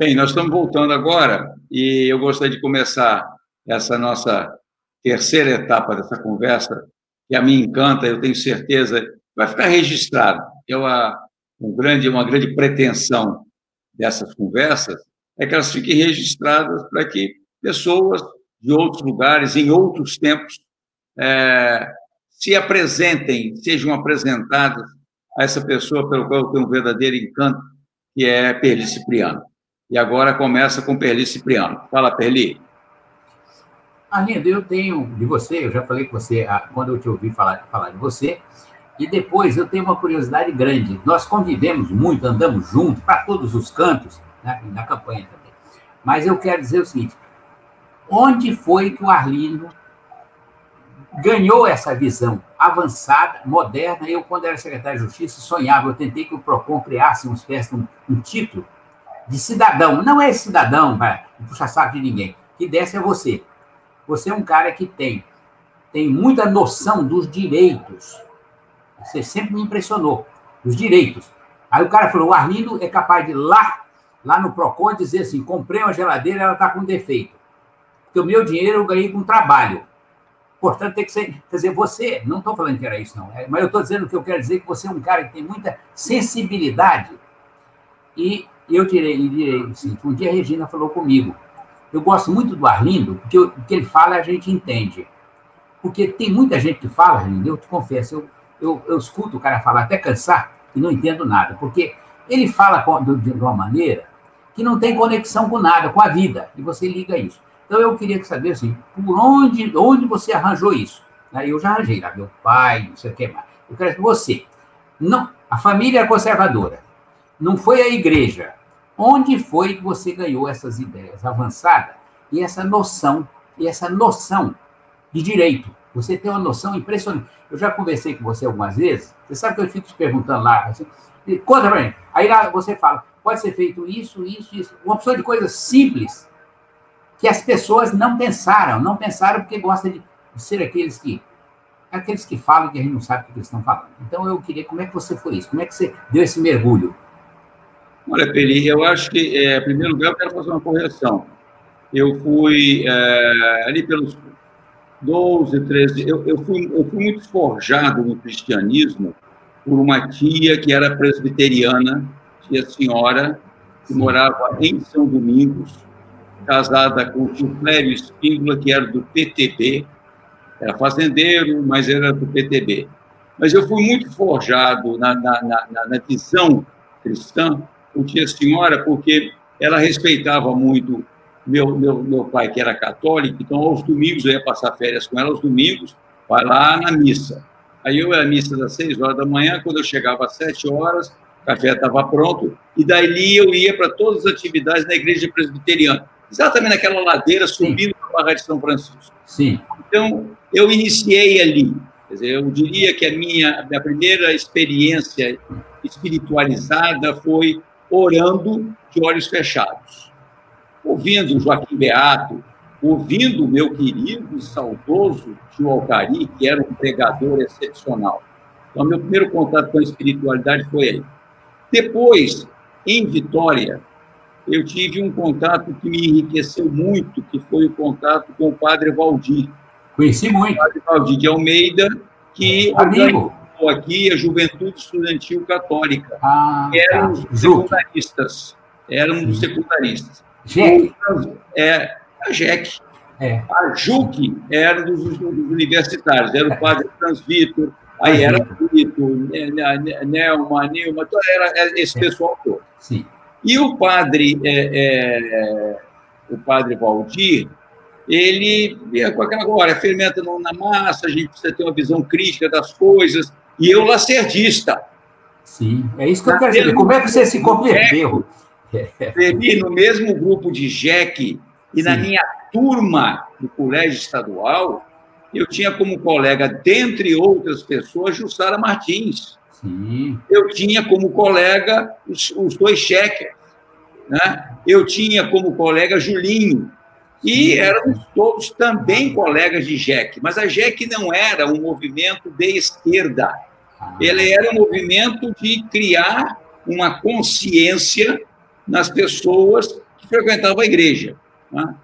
Bem, nós estamos voltando agora e eu gostaria de começar essa nossa terceira etapa dessa conversa, que a mim encanta, eu tenho certeza, vai ficar registrado. Uma grande pretensão dessas conversas é que elas fiquem registradas para que pessoas de outros lugares, em outros tempos, se apresentem, sejam apresentadas a essa pessoa pelo qual eu tenho um verdadeiro encanto, que é Perli Cipriano. E agora começa com Perli Cipriano. Fala, Perli. Arlindo, eu tenho de você, eu já falei com você quando eu te ouvi falar de você, e depois eu tenho uma curiosidade grande. Nós convivemos muito, andamos juntos para todos os cantos, né, na campanha também. Mas eu quero dizer o seguinte, onde foi que o Arlindo ganhou essa visão avançada, moderna? Eu, quando era secretário de Justiça, sonhava, eu tentei que o PROCON criasse uma espécie de um título de cidadão. Não é cidadão, para puxar saco de ninguém, que desse a você. Você é um cara que tem muita noção dos direitos. Você sempre me impressionou, dos direitos. Aí o cara falou, o Arlindo é capaz de ir lá no PROCON e dizer assim, comprei uma geladeira, ela está com defeito. Porque o meu dinheiro eu ganhei com trabalho. Portanto, tem que ser... Quer dizer, você... Não estou falando que era isso, não. Mas eu estou dizendo que eu quero dizer que você é um cara que tem muita sensibilidade. E eu direi assim, um dia a Regina falou comigo, eu gosto muito do Arlindo, porque o que ele fala a gente entende. Porque tem muita gente que fala, Arlindo, eu te confesso, eu escuto o cara falar até cansar e não entendo nada, porque ele fala de uma maneira que não tem conexão com nada, com a vida, e você liga isso. Então eu queria saber assim, por onde você arranjou isso? Eu já arranjei, lá, meu pai, não sei o que mais. Eu quero que você, não, a família é conservadora, não foi a igreja. Onde foi que você ganhou essas ideias avançadas e essa noção de direito? Você tem uma noção impressionante. Eu já conversei com você algumas vezes, você sabe que eu fico te perguntando lá, assim, conta pra mim. Aí lá você fala, pode ser feito isso, isso, isso. Uma opção de coisas simples que as pessoas não pensaram porque gostam de ser aqueles que falam que a gente não sabe o que eles estão falando. Então eu queria, como é que você foi isso? Como é que você deu esse mergulho? Olha, Perli, eu acho que, em primeiro lugar, eu quero fazer uma correção. Eu fui, ali pelos 12, 13... Eu fui muito forjado no cristianismo por uma tia que era presbiteriana, tia senhora, que morava em São Domingos, casada com o tio Clério Espíndola, que era do PTB, era fazendeiro, mas era do PTB. Mas eu fui muito forjado na visão cristã, com tia senhora, porque ela respeitava muito meu pai, que era católico, então aos domingos eu ia passar férias com ela, aos domingos, vai lá na missa. Aí eu ia à missa das 6 horas da manhã, quando eu chegava às 7 horas, o café estava pronto, e dali eu ia para todas as atividades na igreja presbiteriana, exatamente naquela ladeira, subindo para a Barra de São Francisco. Sim. Então, eu iniciei ali. Quer dizer, eu diria que a minha primeira experiência espiritualizada foi orando de olhos fechados, ouvindo Joaquim Beato, ouvindo o meu querido e saudoso tio Alcari, que era um pregador excepcional. Então, meu primeiro contato com a espiritualidade foi aí. Depois, em Vitória, eu tive um contato que me enriqueceu muito, que foi o contato com o padre Valdir. Conheci muito. O padre Valdir de Almeida, que amigo aqui a Juventude Estudantil Católica. Eram secundaristas. Eram dos secundaristas. JEC. A JEC. A JUC era dos universitários. Era o padre Franz Vitor, aí era o Vitor, Nelma, Nilma, era esse pessoal todo. Sim. E o padre Valdir, ele ia com aquela agora, fermenta na massa, a gente precisa ter uma visão crítica das coisas, e eu lacerdista. Sim, é isso que eu quero saber. Como é que você se converteu? No mesmo grupo de JEC, e na minha turma do colégio estadual, eu tinha como colega, dentre outras pessoas, Jussara Martins. Sim. Eu tinha como colega os dois cheques, né? Eu tinha como colega Julinho, e éramos todos também colegas de JEC, mas a JEC não era um movimento de esquerda, ele era um movimento de criar uma consciência nas pessoas que frequentava a igreja. Né?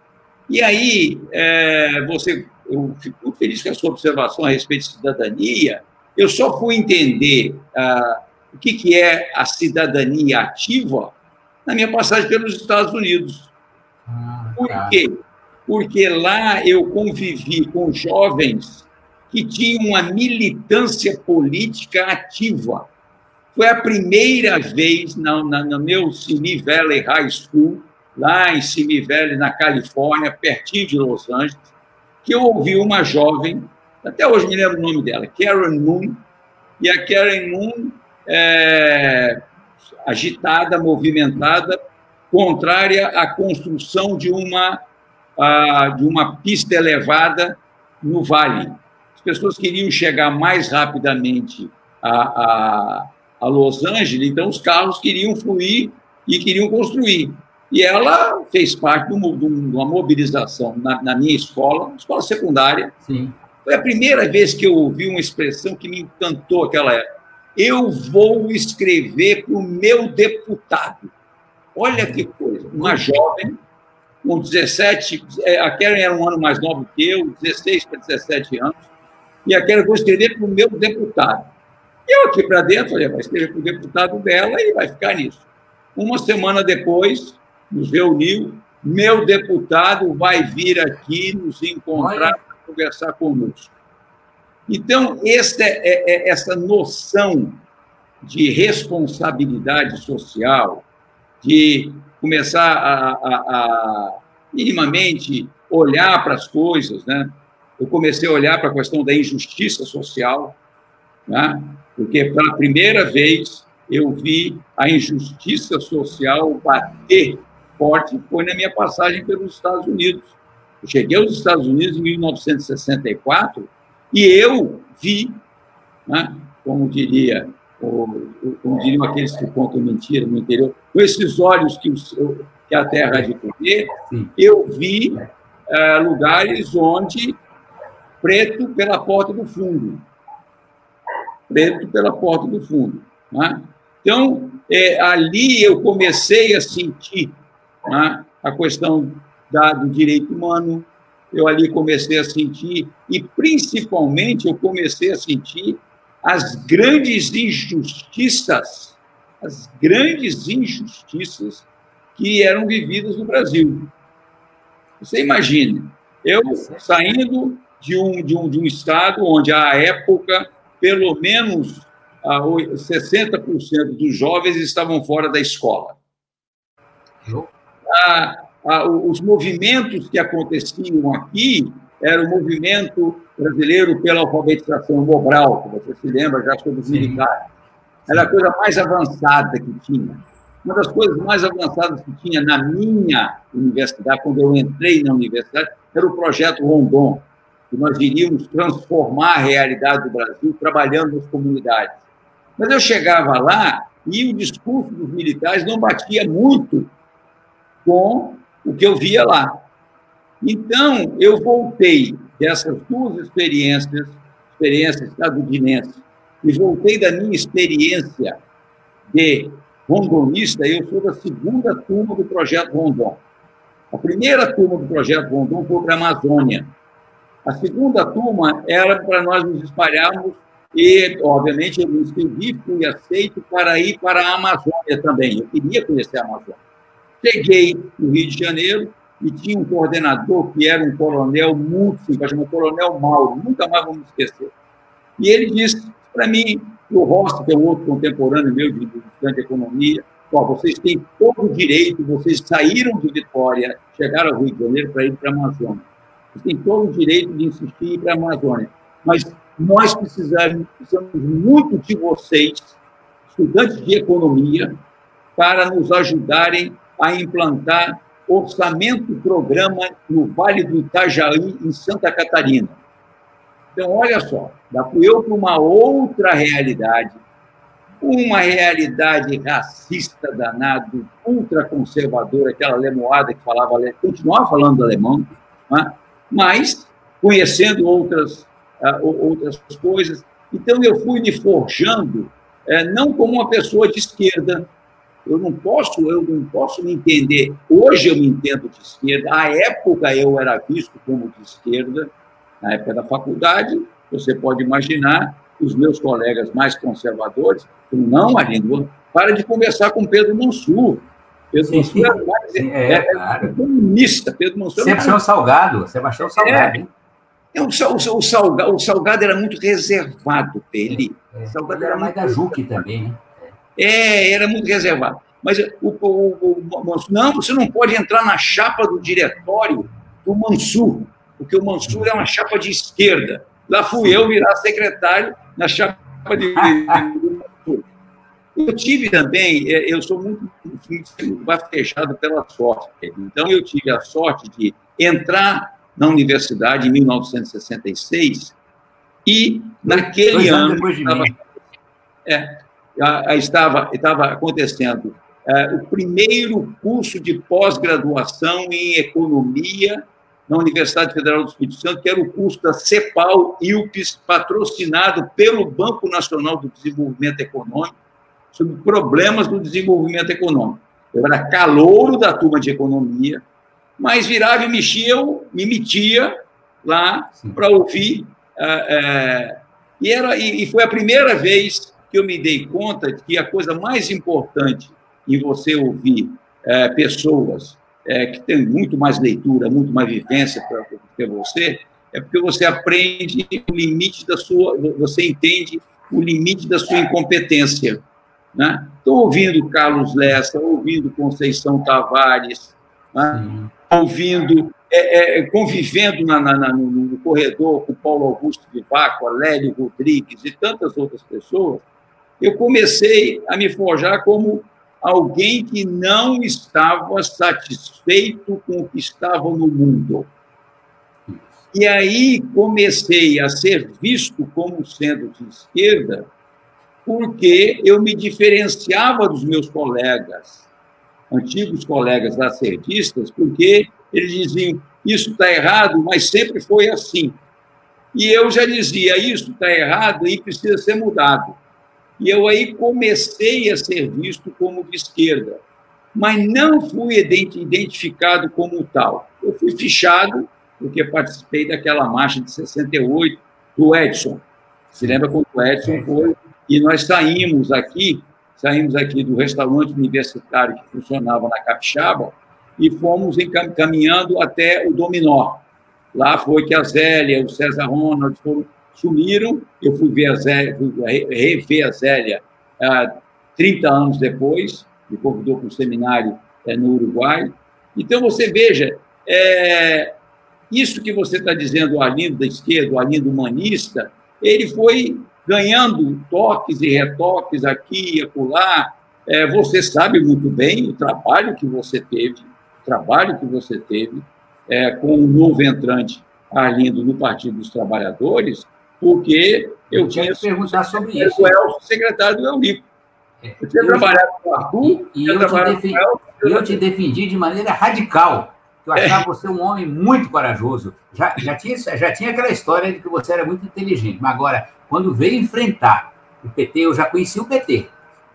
E aí, eu fico muito feliz com a sua observação a respeito de cidadania. Eu só fui entender o que é a cidadania ativa na minha passagem pelos Estados Unidos. Por quê? Porque lá eu convivi com jovens que tinham uma militância política ativa. Foi a primeira vez no meu Simi Valley High School, lá em Simi Valley, na Califórnia, pertinho de Los Angeles, que eu ouvi uma jovem, até hoje me lembro o nome dela, Karen Moon, e a Karen Moon, agitada, movimentada, contrária à construção de uma pista elevada no vale. As pessoas queriam chegar mais rapidamente a Los Angeles, então os carros queriam fluir e queriam construir. E ela fez parte de uma mobilização na minha escola secundária. Sim. Foi a primeira vez que eu ouvi uma expressão que me encantou aquela época. Eu vou escrever para o meu deputado. Olha que coisa. Uma jovem, com 17... A Karen era um ano mais nova que eu, 16 para 17 anos. E a Karen, vou escrever para o meu deputado. E eu aqui para dentro, falei, vai escrever para o deputado dela e vai ficar nisso. Uma semana depois, nos reuniu, meu deputado vai vir aqui nos encontrar para conversar conosco. Então, essa noção de responsabilidade social, de começar a minimamente olhar para as coisas, né? Eu comecei a olhar para a questão da injustiça social, né? Porque, pela primeira vez, eu vi a injustiça social bater forte, foi na minha passagem pelos Estados Unidos. Eu cheguei aos Estados Unidos em 1964 e eu vi, né, como diriam aqueles que contam mentira no interior, com esses olhos que a terra há de comer, eu vi lugares onde preto pela porta do fundo. Preto pela porta do fundo. Né? Então, ali eu comecei a sentir, né, a questão do direito humano, eu ali comecei a sentir, e principalmente eu comecei a sentir as grandes injustiças que eram vividas no Brasil. Você imagine, eu saindo de um estado onde, à época, pelo menos 60% dos jovens estavam fora da escola. Os movimentos que aconteciam aqui era o movimento brasileiro pela alfabetização Mobral, que você se lembra já sobre os militares. Era a coisa mais avançada que tinha. Uma das coisas mais avançadas que tinha na minha universidade, quando eu entrei na universidade, era o Projeto Rondon, que nós iríamos transformar a realidade do Brasil trabalhando nas comunidades. Mas eu chegava lá e o discurso dos militares não batia muito com o que eu via lá. Então, eu voltei dessas duas experiências estadunidenses, e voltei da minha experiência de rondonista. Eu sou da segunda turma do Projeto Rondon. A primeira turma do Projeto Rondon foi para a Amazônia. A segunda turma era para nós nos espalharmos e, obviamente, eu me inscrevi, fui aceito para ir para a Amazônia também. Eu queria conhecer a Amazônia. Cheguei no Rio de Janeiro e tinha um coordenador que era um coronel muito simpático, chamado Coronel Mauro, nunca mais vamos esquecer. E ele disse para mim, o Rossi, que é um outro contemporâneo meu de estudante de economia, vocês têm todo o direito, vocês saíram de Vitória, chegaram ao Rio de Janeiro para ir para a Amazônia. Vocês têm todo o direito de insistir em ir para a Amazônia. Mas nós precisamos muito de vocês, estudantes de economia, para nos ajudarem a implantar orçamento-programa no Vale do Itajaí, em Santa Catarina. Então, olha só, fui eu para uma outra realidade, uma realidade racista danada, ultraconservadora, aquela lemoada que falava, continuava falando alemão, né? Mas conhecendo outras coisas. Então, eu fui me forjando, não como uma pessoa de esquerda, Eu não posso me entender. Hoje eu me entendo de esquerda. À época eu era visto como de esquerda. Na época da faculdade, você pode imaginar os meus colegas mais conservadores falaram, não, Arlindo, para de conversar com Pedro Mansur. Pedro Mansur claro. Comunista. Pedro Mansur Sebastião Salgado. Sebastião Salgado. O Salgado era muito reservado, ele. Salgado era mais da Juque também, né? Era muito reservado. Mas o Mansur, não, você não pode entrar na chapa do diretório do Mansur, porque o Mansur é uma chapa de esquerda. Lá fui eu virar secretário na chapa de Mansur. Eu tive também, eu sou muito bafejado pela sorte. Então, eu tive a sorte de entrar na universidade em 1966 e, naquele ano, estava acontecendo o primeiro curso de pós-graduação em economia na Universidade Federal do Espírito Santo, que era o curso da CEPAL-ILPES, patrocinado pelo Banco Nacional do Desenvolvimento Econômico, sobre problemas do desenvolvimento econômico. Eu era calouro da turma de economia, mas virava e mexia, eu me metia lá para ouvir. E foi a primeira vez que eu me dei conta de que a coisa mais importante em você ouvir pessoas que têm muito mais leitura, muito mais vivência que você, é porque você aprende o limite da sua, você entende o limite da sua incompetência. Né? Estou ouvindo Carlos Lessa, ouvindo Conceição Tavares, né? Ouvindo, convivendo no corredor com Paulo Augusto Vivaco, Lélio Rodrigues e tantas outras pessoas, eu comecei a me forjar como alguém que não estava satisfeito com o que estava no mundo. E aí comecei a ser visto como sendo de esquerda, porque eu me diferenciava dos meus colegas, antigos colegas lacerdistas, porque eles diziam, isso está errado, mas sempre foi assim. E eu já dizia, isso está errado e precisa ser mudado. E eu aí comecei a ser visto como de esquerda, mas não fui identificado como tal. Eu fui fichado, porque participei daquela marcha de 68 do Edson. Se lembra quando o Edson foi? E nós saímos aqui do restaurante universitário que funcionava na Capixaba e fomos caminhando até o Dominó. Lá foi que a Zélia, o César Ronald sumiram. Eu fui ver a Zélia, rever a Zélia 30 anos depois, me convidou para um seminário no Uruguai. Então, você veja, isso que você está dizendo, o Arlindo da esquerda, o Arlindo humanista, ele foi ganhando toques e retoques aqui e acolá. Você sabe muito bem o trabalho que você teve, com o novo entrante Arlindo no Partido dos Trabalhadores, porque eu tinha que perguntar sobre isso. O secretário do Eurico. Eu tinha trabalhado com o Arthur, eu te defendi de maneira radical. Eu achava você um homem muito corajoso. Já tinha aquela história de que você era muito inteligente, mas agora, quando veio enfrentar o PT, eu já conheci o PT.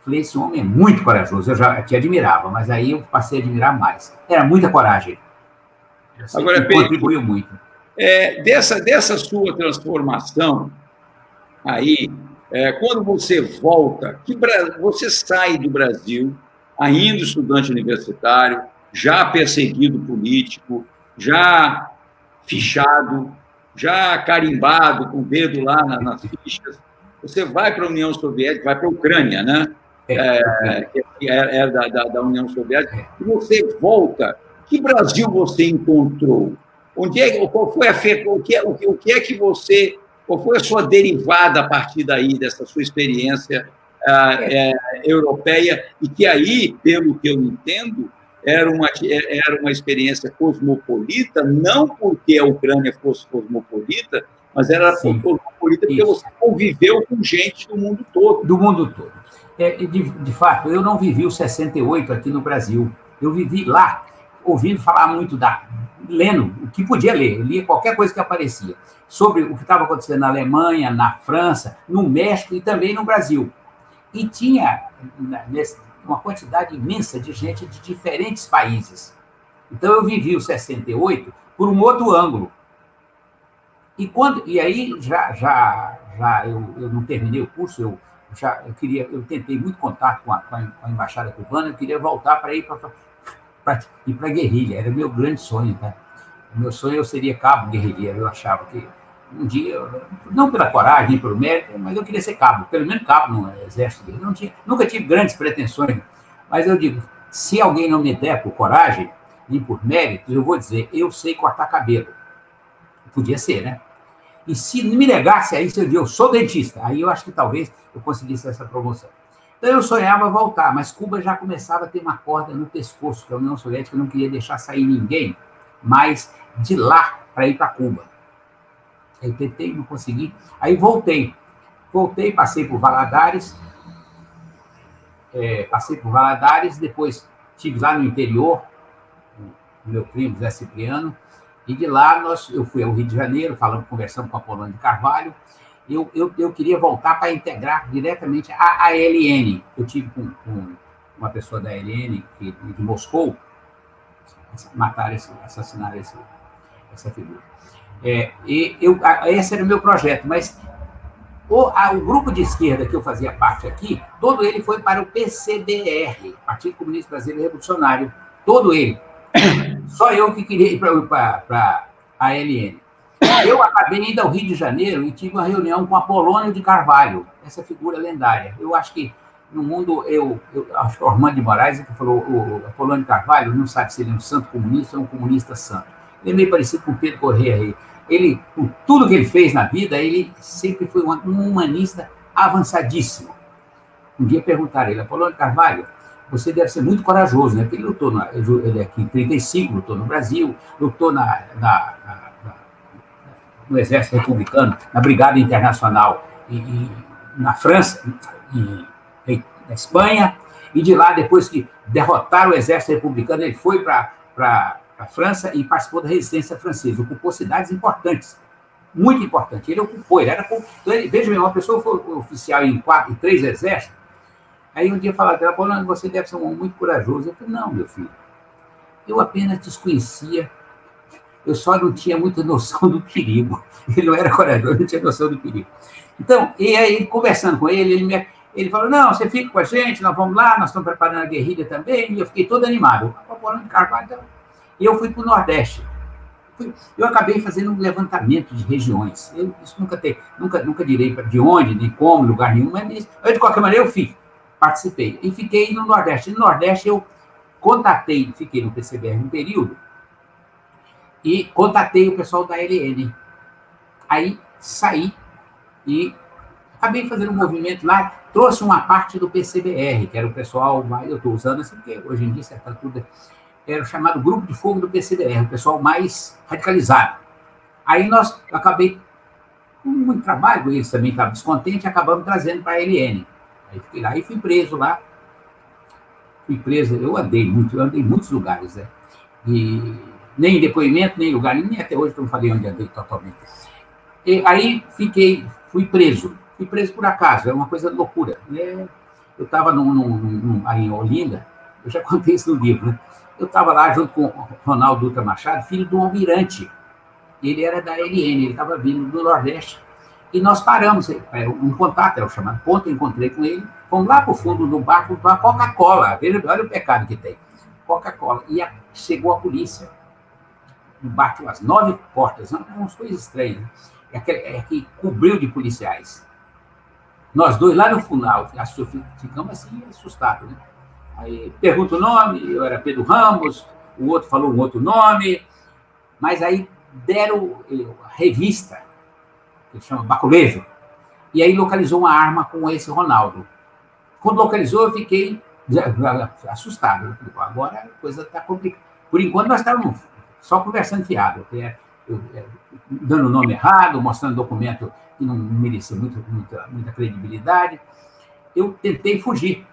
Falei, esse homem é muito corajoso, eu já te admirava, mas aí eu passei a admirar mais. Era muita coragem. Agora, contribuiu muito. Dessa sua transformação, aí, quando você volta, você sai do Brasil, ainda estudante universitário, já perseguido político, já fichado, já carimbado, com o dedo lá nas fichas, você vai para a União Soviética, vai para a Ucrânia, né? Que era da União Soviética, e você volta. Que Brasil você encontrou? Qual foi qual foi a sua derivada a partir daí, dessa sua experiência europeia, e que aí, pelo que eu entendo, era uma experiência cosmopolita, não porque a Ucrânia fosse cosmopolita, mas era cosmopolita porque você conviveu com gente do mundo todo. Do mundo todo. De fato, eu não vivi o 68 aqui no Brasil. Eu vivi lá, ouvindo falar muito lendo o que podia ler. Eu lia qualquer coisa que aparecia sobre o que estava acontecendo na Alemanha, na França, no México e também no Brasil. E tinha, uma quantidade imensa de gente de diferentes países. Então, eu vivi o 68 por um outro ângulo. E aí, eu não terminei o curso, eu tentei muito contato com a embaixada cubana, eu queria voltar para ir para a guerrilha, era o meu grande sonho, tá? O meu sonho eu seria cabo guerrilheiro, eu achava que um dia, não pela coragem, nem pelo mérito, mas eu queria ser cabo, pelo menos cabo no exército. Nunca tive grandes pretensões, mas eu digo, se alguém não me der por coragem, nem por mérito, eu vou dizer, eu sei cortar cabelo. Podia ser, né? E se me negasse aí, se eu dizer, eu sou dentista, aí eu acho que talvez eu conseguisse essa promoção. Então eu sonhava voltar, mas Cuba já começava a ter uma corda no pescoço, que a União Soviética não queria deixar sair ninguém mais de lá para ir para Cuba. Eu tentei, não consegui. Aí voltei, passei por Valadares, depois estive lá no interior, o meu primo Zé Cipriano, e de lá eu fui ao Rio de Janeiro, conversando com a Apolônio de Carvalho. Eu queria voltar para integrar diretamente a ALN. Eu tive com uma pessoa da ALN, de Moscou, assassinaram essa figura. Esse era o meu projeto, mas o grupo de esquerda que eu fazia parte aqui, todo ele foi para o PCBR, Partido Comunista Brasileiro Revolucionário, todo ele. Só eu que queria ir para a ALN. Eu acabei indo ao Rio de Janeiro e tive uma reunião com Apolônio de Carvalho, essa figura lendária. Eu acho que no mundo, eu acho que o Ormando de Moraes que falou, o Apolônio de Carvalho não sabe se ele é um santo comunista ou um comunista santo. Ele é meio parecido com o Pedro Corrêa. Ele, com tudo que ele fez na vida, ele sempre foi um humanista avançadíssimo. Um dia perguntaram a ele, Apolônio de Carvalho, você deve ser muito corajoso, né? Porque ele lutou, ele aqui em 1935, lutou no Brasil, lutou no Exército Republicano, na Brigada Internacional, e na França, e na Espanha, e de lá, depois que derrotaram o Exército Republicano, ele foi para a França e participou da resistência francesa, ocupou cidades importantes, muito importantes. Ele ocupou, então, veja bem, uma pessoa foi oficial em 3 exércitos. Aí um dia falaram dela, Apolônio, você deve ser um homem muito corajoso. Eu falei, não, meu filho, eu apenas desconhecia, eu só não tinha muita noção do perigo. Ele não era corajoso, não tinha noção do perigo. Então, e aí, conversando com ele falou, não, você fica com a gente, nós vamos lá, nós estamos preparando a guerrilha também, e eu fiquei todo animado. O Apolônio de Carvalho, então, e eu fui para o Nordeste. Eu acabei fazendo um levantamento de regiões. Isso nunca direi de onde, nem como, lugar nenhum, mas de qualquer maneira eu fiz. Participei. E fiquei no Nordeste. No Nordeste eu fiquei no PCBR um período, e contatei o pessoal da ALN. Aí saí e acabei fazendo um movimento lá, trouxe uma parte do PCBR, que era o pessoal, eu estou usando assim, porque hoje em dia certa tudo era o chamado Grupo de Fogo do PCBR, o pessoal mais radicalizado. Aí eu acabei com muito trabalho, eles também estavam descontentes, acabamos trazendo para a ALN. Aí fiquei lá e fui preso lá. Eu andei em muitos lugares, né? E nem em depoimento, nem em lugar, nem até hoje eu não falei onde andei totalmente. E aí fui preso por acaso, é uma coisa de loucura. Eu estava aí em Olinda, eu já contei isso no livro, né? Eu estava lá junto com o Ronaldo Dutra Machado, filho do almirante. Ele era da ALN, ele estava vindo do Nordeste. E nós paramos, um contato, era o chamado ponto, eu encontrei com ele, fomos lá para o fundo do barco com a Coca-Cola, olha o pecado que tem, Coca-Cola, e chegou a polícia, bateu as 9 portas, umas coisas estranhas, que cobriu de policiais. Nós dois lá no final, ficamos assim, assustados, né? Aí pergunta o nome, eu era Pedro Ramos, o outro falou um outro nome, mas aí deram revista, que chama Baculejo, e aí localizou uma arma com esse Ronaldo. Quando localizou, eu fiquei assustado. Eu falei, agora a coisa está complicada. Por enquanto, nós estávamos só conversando fiado, dando o nome errado, mostrando documento que não merecia muita credibilidade. Eu tentei fugir.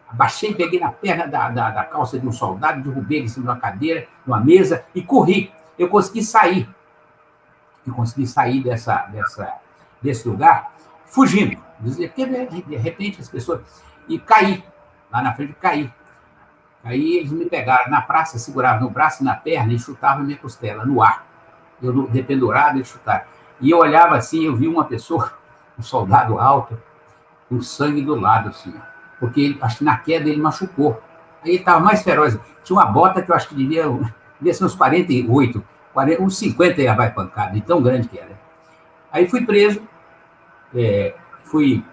Abaixei, peguei na perna da calça de um soldado, derrubei ele em cima de uma cadeira, de uma mesa, e corri. Eu consegui sair. Desse lugar, fugindo. Porque, de repente, as pessoas... E caí. lá na frente, caí. Aí eles me pegaram na praça, seguravam no braço e na perna e chutavam minha costela no ar. Eu dependurado, eles chutaram. E eu olhava assim, eu vi uma pessoa, um soldado alto, com sangue do lado, assim, porque acho que na queda ele machucou. Aí ele estava mais feroz. Tinha uma bota que eu acho que devia ser uns 48, uns 50 ia vai pancada, de tão grande que era. Aí fui preso, fui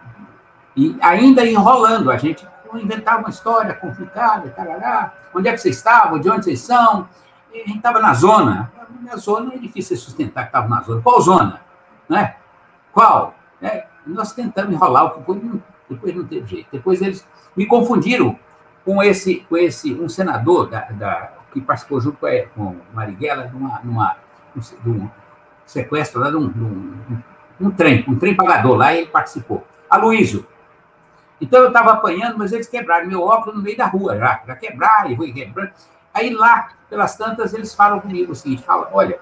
e ainda enrolando, a gente inventava uma história complicada, caralá, onde é que vocês estavam, de onde vocês são? E a gente estava na zona. Na zona é difícil sustentar que estava na zona. Qual zona? Né? Qual? Nós tentamos enrolar, o que depois não teve jeito. Depois eles me confundiram com um senador que participou junto com Marighella de um sequestro lá de um trem pagador lá, e ele participou. Aloysio. Então, eu estava apanhando, mas eles quebraram meu óculos no meio da rua, já quebraram, e fui quebrando. Aí, lá, pelas tantas, eles falam comigo o seguinte, olha,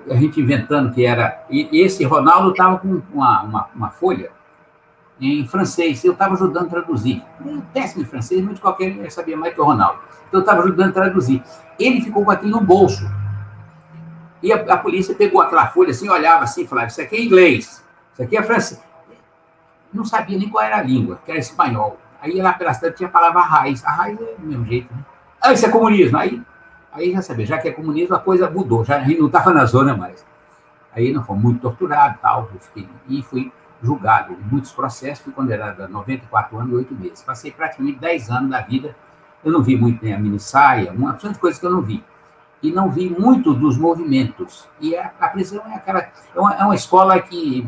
a gente inventando que era... E esse Ronaldo estava com uma folha em francês, eu estava ajudando a traduzir. Péssimo em francês, mas de qualquer maneira, eu sabia mais que o Ronaldo. Então, eu estava ajudando a traduzir. Ele ficou com aquilo no bolso. E a polícia pegou aquela folha assim, olhava assim e falava, isso aqui é inglês, isso aqui é francês. Não sabia nem qual era a língua, que era espanhol. Aí lá pelas tantas tinha a palavra raiz. A raiz é do mesmo jeito, né? Isso é comunismo. Aí já sabia, já que é comunismo, a coisa mudou, já não estava na zona mais. Aí não foi muito torturado, tal, e fui julgado em muitos processos, fui condenado a 94 anos e 8 meses. Passei praticamente 10 anos da vida, eu não vi muito nem a minissaia, uma opção de coisas que eu não vi. E não vi muito dos movimentos. E a prisão é uma escola que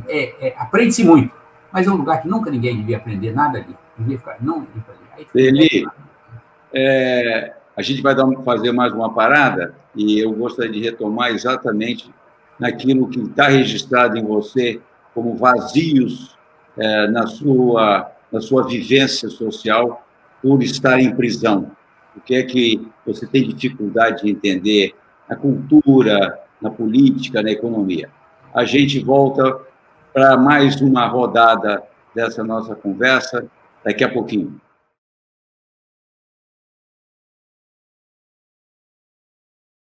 aprende-se muito. Mas é um lugar que nunca ninguém devia aprender nada ali. Devia ficar, não ali. Eli, a gente vai fazer mais uma parada e eu gostaria de retomar exatamente naquilo que está registrado em você como vazios na sua vivência social por estar em prisão. O que é que você tem dificuldade de entender na cultura, na política, na economia? A gente volta para mais uma rodada dessa nossa conversa daqui a pouquinho.